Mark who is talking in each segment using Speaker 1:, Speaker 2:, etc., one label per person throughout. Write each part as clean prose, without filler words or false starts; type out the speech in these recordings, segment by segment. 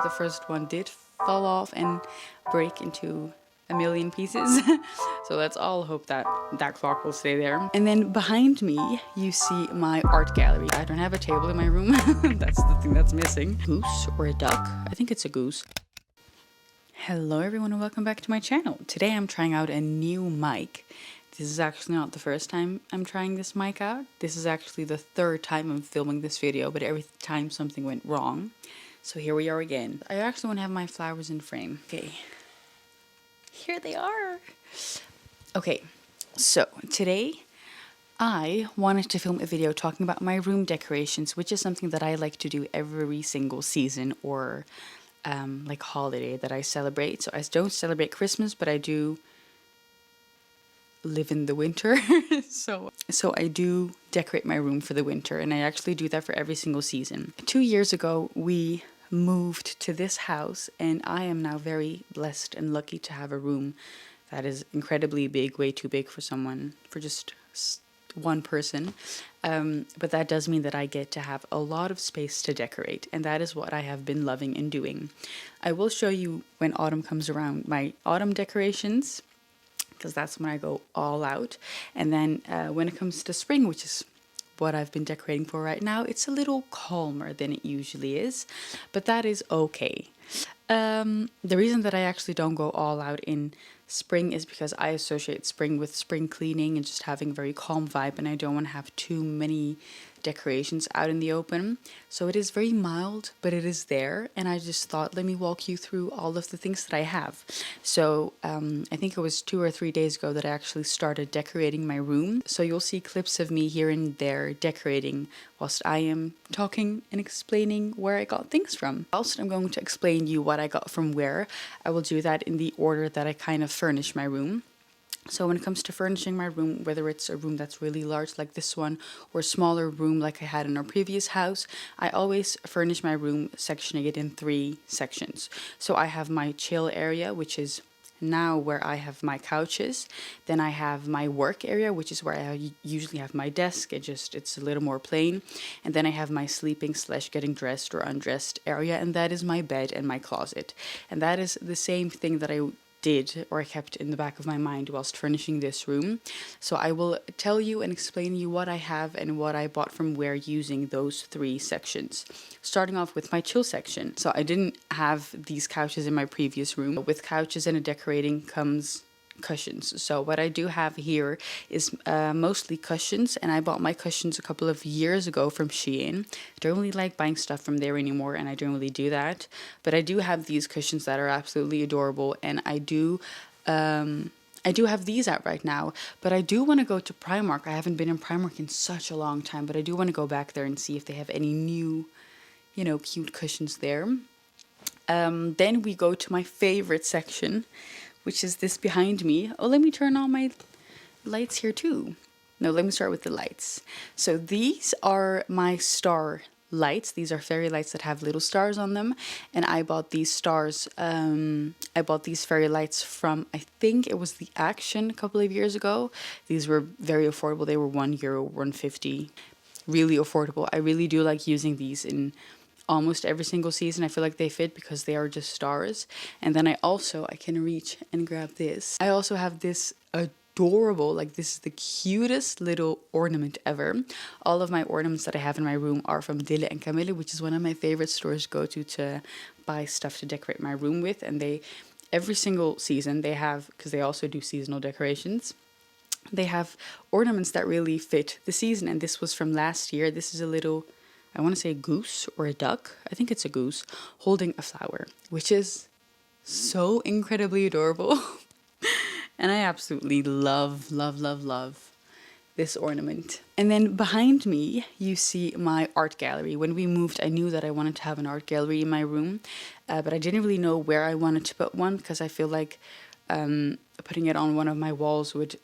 Speaker 1: The first one did fall off and break into a million pieces. So let's all hope that that clock will stay there. And then behind me, you see my art gallery. I don't have a table in my room. That's the thing that's missing. Goose or a duck? I think it's a goose. Hello everyone and welcome back to my channel. Today I'm trying out a new mic. This is actually not the first time I'm trying this mic out. This is actually the third time I'm filming this video, but every time something went wrong. So here we are again. I actually want to have my flowers in frame. Okay, here they are. Okay, so today I wanted to film a video talking about my room decorations, which is something that I like to do every single season or like holiday that I celebrate. So I don't celebrate Christmas, but I do live in the winter. so I do decorate my room for the winter, and I actually do that for every single season. 2 years ago, we moved to this house, and I am now very blessed and lucky to have a room that is incredibly big, way too big for just one person. But that does mean that I get to have a lot of space to decorate, and that is what I have been loving and doing. I will show you when autumn comes around my autumn decorations, because that's when I go all out. And then when it comes to spring, which is what I've been decorating for right now, it's a little calmer than it usually is, but that is okay. The reason that I actually don't go all out in spring is because I associate spring with spring cleaning and just having a very calm vibe, and I don't want to have too many decorations out in the open. So it is very mild, but it is there, and I just thought, let me walk you through all of the things that I have. So I think it was 2 or 3 days ago that I actually started decorating my room. So you'll see clips of me here and there decorating whilst I am talking and explaining where I got things from. Also, I'm going to explain you what I got from where. I will do that in the order that I kind of furnish my room. So when it comes to furnishing my room, whether it's a room that's really large like this one or a smaller room like I had in our previous house, I always furnish my room sectioning it in 3 sections. So I have my chill area, which is now where I have my couches. Then I have my work area, which is where I usually have my desk. It's a little more plain. And then I have my sleeping / getting dressed or undressed area, and that is my bed and my closet. And that is the same thing that I did or I kept in the back of my mind whilst furnishing this room. So I will tell you and explain you what I have and what I bought from where using those 3 sections. Starting off with my chill section. So I didn't have these couches in my previous room. With couches and a decorating comes cushions. So what I do have here is mostly cushions, and I bought my cushions a couple of years ago from Shein. I don't really like buying stuff from there anymore, and I don't really do that, but I do have these cushions that are absolutely adorable, and I do have these out right now, but I do want to go to Primark. I haven't been in Primark in such a long time, but I do want to go back there and see if they have any new, cute cushions there. Then we go to my favorite section, which is this behind me. Oh, let me turn on my lights here too. No, let me start with the lights. So these are my star lights. These are fairy lights that have little stars on them. And I bought these stars, I bought these fairy lights from, I think it was the Action a couple of years ago. These were very affordable. They were €1, €1.50. Really affordable. I really do like using these in almost every single season. I feel like they fit because they are just stars. And then I can reach and grab this. I also have this adorable, this is the cutest little ornament ever. All of my ornaments that I have in my room are from Dille and Kamille, which is one of my favorite stores to go to buy stuff to decorate my room with. And every single season they have, because they also do seasonal decorations, they have ornaments that really fit the season. And this was from last year. This is a little, I want to say a goose or a duck. I think it's a goose holding a flower, which is so incredibly adorable. And I absolutely love, love, love, love this ornament. And then behind me, you see my art gallery. When we moved, I knew that I wanted to have an art gallery in my room, but I didn't really know where I wanted to put one, because I feel like putting it on one of my walls would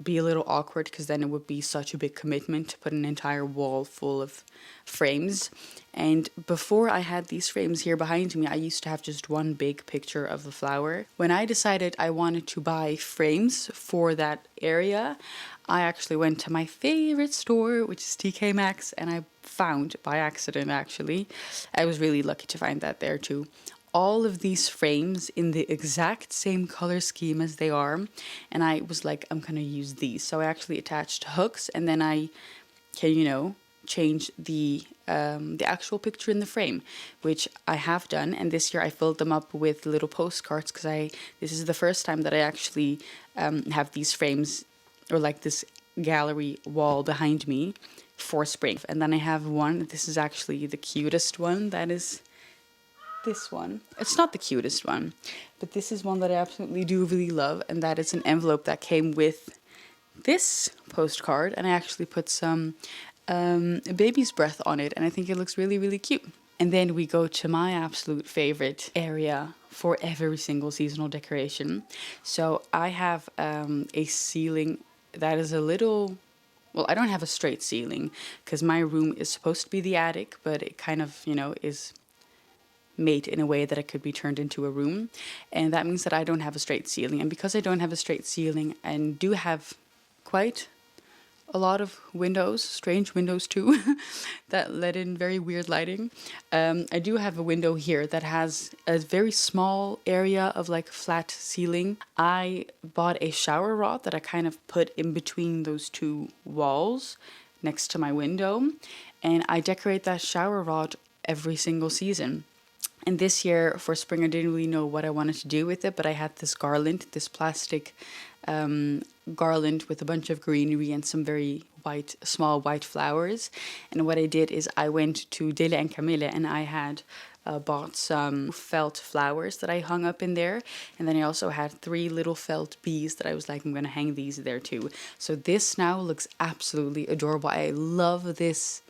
Speaker 1: be a little awkward, because then it would be such a big commitment to put an entire wall full of frames. And before I had these frames here behind me, I used to have just one big picture of the flower. When I decided I wanted to buy frames for that area, I actually went to my favorite store, which is TK Maxx, and I found, by accident actually, I was really lucky to find that there too, all of these frames in the exact same color scheme as they are. And I was like, I'm gonna use these. So I actually attached hooks, and then I can, you know, change the actual picture in the frame, which I have done. And this year I filled them up with little postcards, because this is the first time that I actually have these frames, or like this gallery wall behind me for spring. And then I have one, this is actually the cutest one, that is this one. It's not the cutest one, but this is one that I absolutely do really love, and that is an envelope that came with this postcard, and I actually put some baby's breath on it, and I think it looks really, really cute. And then we go to my absolute favorite area for every single seasonal decoration. So I have a ceiling that is a little, well, I don't have a straight ceiling because my room is supposed to be the attic, but it kind of, you know, is made in a way that it could be turned into a room. And that means that I don't have a straight ceiling. And because I don't have a straight ceiling and do have quite a lot of windows, strange windows too, that let in very weird lighting. I do have a window here that has a very small area of like flat ceiling. I bought a shower rod that I kind of put in between those two walls next to my window, and I decorate that shower rod every single season. And this year for spring, I didn't really know what I wanted to do with it, but I had this garland, this plastic garland with a bunch of greenery and some very small white flowers. And what I did is I went to Dille and Kamille, and I had bought some felt flowers that I hung up in there. And then I also had 3 little felt bees that I was like, I'm going to hang these there too. So this now looks absolutely adorable. I love this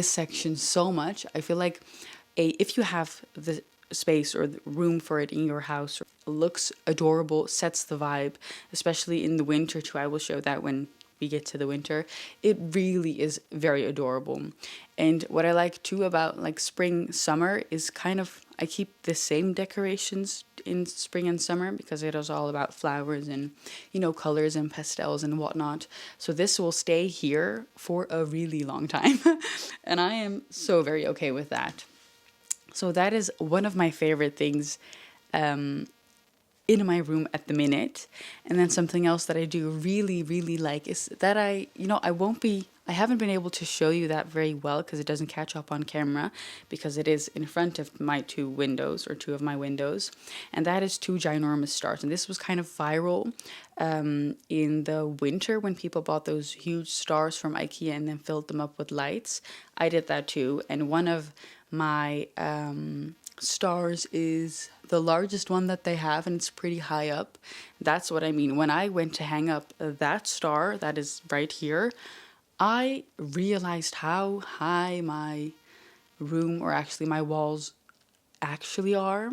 Speaker 1: section so much. I feel like if you have the space or the room for it in your house, looks adorable, sets the vibe, especially in the winter too. I will show that when we get to the winter. It really is very adorable. And what I like too about like spring, summer is kind of, I keep the same decorations in spring and summer because it is all about flowers and, you know, colors and pastels and whatnot. So this will stay here for a really long time. And I am so very okay with that. So that is one of my favorite things in my room at the minute. And then something else that I do really, really like is that I haven't been able to show you that very well because it doesn't catch up on camera because it is in front of my 2 windows, or 2 of my windows. And that is 2 ginormous stars. And this was kind of viral in the winter when people bought those huge stars from IKEA and then filled them up with lights. I did that too. And one of my stars is the largest one that they have, and it's pretty high up. That's what I mean. When I went to hang up that star that is right here, I realized how high my room, or actually my walls, actually are,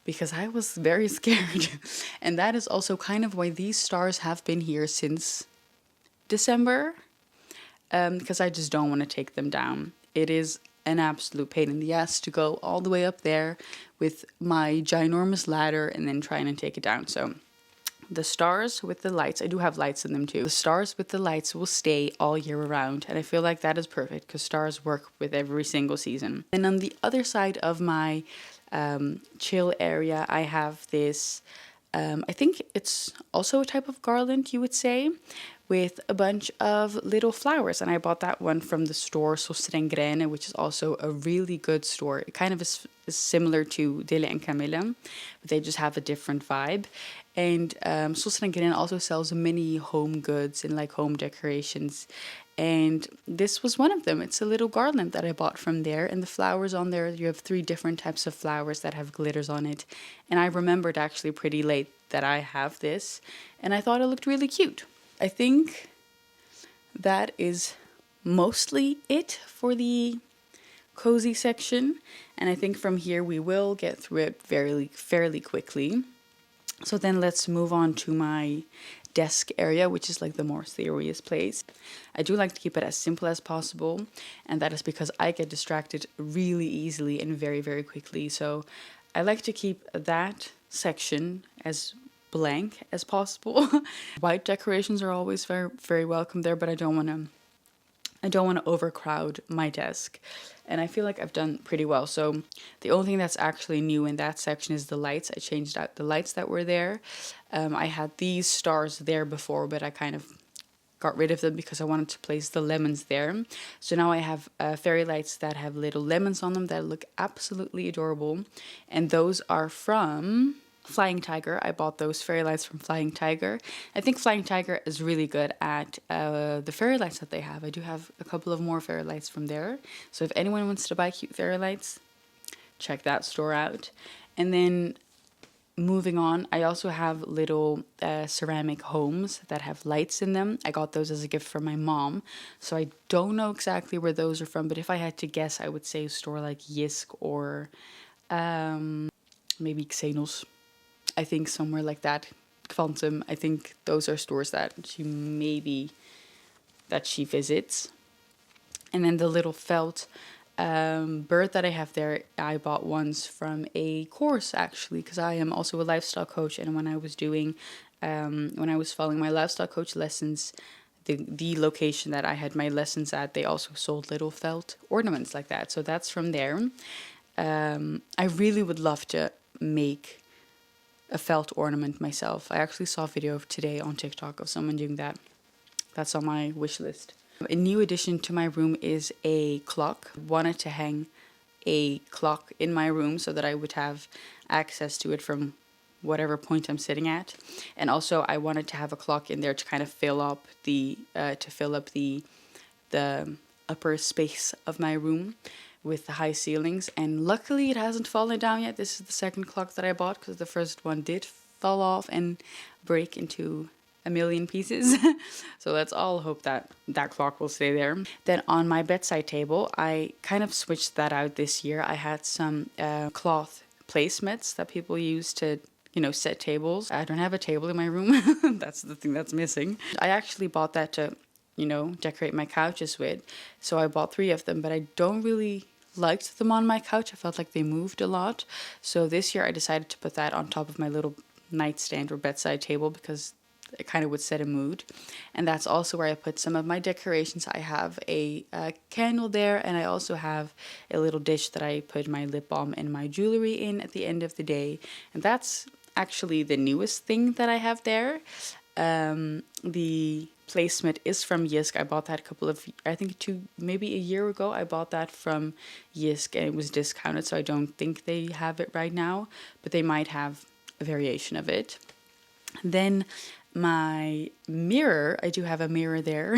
Speaker 1: because I was very scared. And that is also kind of why these stars have been here since December, because I just don't want to take them down. It is an absolute pain in the ass to go all the way up there with my ginormous ladder and then trying to take it down. So the stars with the lights, I do have lights in them too. The stars with the lights will stay all year around, and I feel like that is perfect because stars work with every single season. And on the other side of my chill area, I have this, I think it's also a type of garland, you would say, with a bunch of little flowers. And I bought that one from the store Sostrene Grene, which is also a really good store. It kind of is similar to Dille and Kamille, but they just have a different vibe. And Sostrene Grene also sells many home goods and like home decorations. And this was one of them. It's a little garland that I bought from there. And the flowers on there, you have 3 different types of flowers that have glitters on it. And I remembered actually pretty late that I have this. And I thought it looked really cute. I think that is mostly it for the cozy section. And I think from here we will get through it fairly quickly. So then let's move on to my desk area, which is like the more serious place. I do like to keep it as simple as possible, and that is because I get distracted really easily and very, very quickly. So I like to keep that section as blank as possible. White decorations are always very, very welcome there, but I don't want to overcrowd my desk. And I feel like I've done pretty well. So the only thing that's actually new in that section is the lights. I changed out the lights that were there. I had these stars there before, but I kind of got rid of them because I wanted to place the lemons there. So now I have fairy lights that have little lemons on them that look absolutely adorable. And those are from Flying Tiger. I bought those fairy lights from Flying Tiger. I think Flying Tiger is really good at the fairy lights that they have. I do have a couple of more fairy lights from there. So if anyone wants to buy cute fairy lights, check that store out. And then moving on, I also have little ceramic homes that have lights in them. I got those as a gift from my mom. So I don't know exactly where those are from, but if I had to guess, I would say a store like Jysk or maybe Xenos. I think somewhere like that. Quantum. I think those are stores that she visits. And then the little felt bird that I have there, I bought once from a course actually, because I am also a lifestyle coach. And when I was following my lifestyle coach lessons, the location that I had my lessons at, they also sold little felt ornaments like that. So that's from there. I really would love to make a felt ornament myself. I actually saw a video today on TikTok of someone doing that. That's on my wish list. A new addition to my room is a clock. I wanted to hang a clock in my room so that I would have access to it from whatever point I'm sitting at. And also I wanted to have a clock in there to kind of fill up the upper space of my room with the high ceilings. And luckily it hasn't fallen down yet. This is the second clock that I bought because the first one did fall off and break into a million pieces. So let's all hope that that clock will stay there. Then on my bedside table, I kind of switched that out this year. I had some cloth placemats that people use to set tables. I don't have a table in my room. That's the thing that's missing. I actually bought that to decorate my couches with. So I bought 3 of them, but I don't really liked them on my couch. I felt like they moved a lot. So this year I decided to put that on top of my little nightstand or bedside table because it kind of would set a mood. And that's also where I put some of my decorations. I have a candle there, and I also have a little dish that I put my lip balm and my jewelry in at the end of the day. And that's actually the newest thing that I have there. The placemat is from Jysk. I bought that maybe a year ago. I bought that from Jysk and it was discounted, so I don't think they have it right now, but they might have a variation of it. Then my mirror, I do have a mirror there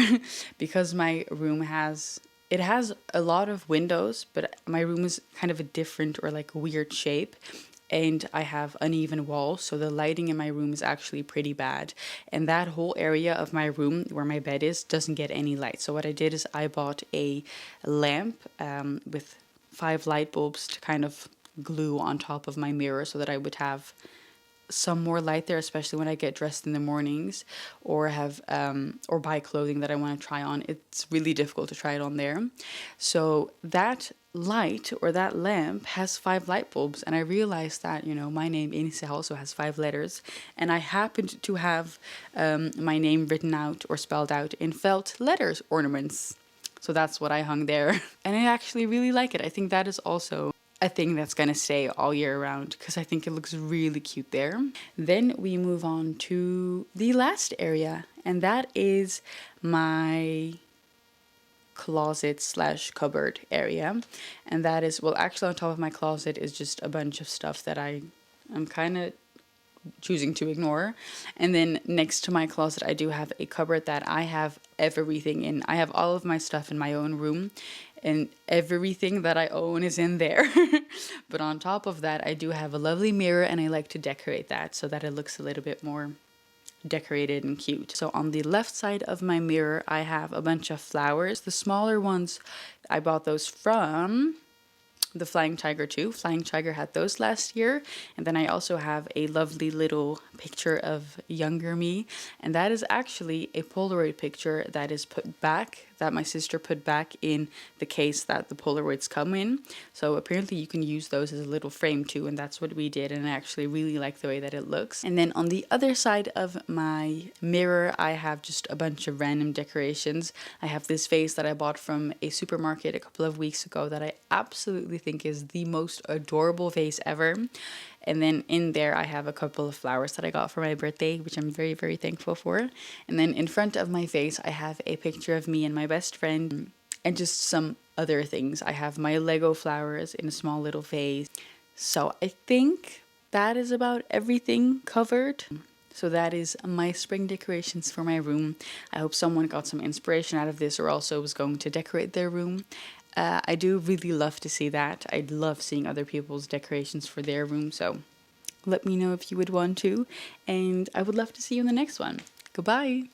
Speaker 1: because my room has a lot of windows, but my room is kind of a different or like weird shape. And I have uneven walls, so the lighting in my room is actually pretty bad. And that whole area of my room where my bed is doesn't get any light. So what I did is I bought a lamp with 5 light bulbs to kind of glue on top of my mirror so that I would have some more light there, especially when I get dressed in the mornings or have or buy clothing that I want to try on. It's really difficult to try it on there. So that light or that lamp has 5 light bulbs, and I realized that my name Enise also has 5 letters, and I happened to have my name written out or spelled out in felt letters ornaments. So that's what I hung there, and I actually really like it. I think that is also a thing that's gonna stay all year round because I think it looks really cute there. Then we move on to the last area, and that is my closet/cupboard area. And that is, well, actually on top of my closet is just a bunch of stuff that I'm kind of choosing to ignore. And then next to my closet I do have a cupboard that I have everything in. I have all of my stuff in my own room, and everything that I own is in there. But on top of that, I do have a lovely mirror, and I like to decorate that so that it looks a little bit more decorated and cute. So on the left side of my mirror, I have a bunch of flowers. The smaller ones, I bought those from the Flying Tiger too. Flying Tiger had those last year. And then I also have a lovely little picture of younger me. And that is actually a Polaroid picture that is put back, that my sister put back in the case that the Polaroids come in. So apparently you can use those as a little frame too, and that's what we did, and I actually really like the way that it looks. And then on the other side of my mirror, I have just a bunch of random decorations. I have this vase that I bought from a supermarket a couple of weeks ago that I absolutely think is the most adorable vase ever. And then in there I have a couple of flowers that I got for my birthday, which I'm very, very thankful for. And then in front of my vase I have a picture of me and my best friend and just some other things. I have my Lego flowers in a small little vase. So I think that is about everything covered. So that is my spring decorations for my room. I hope someone got some inspiration out of this or also was going to decorate their room. I do really love to see that. I love seeing other people's decorations for their room. So let me know if you would want to. And I would love to see you in the next one. Goodbye.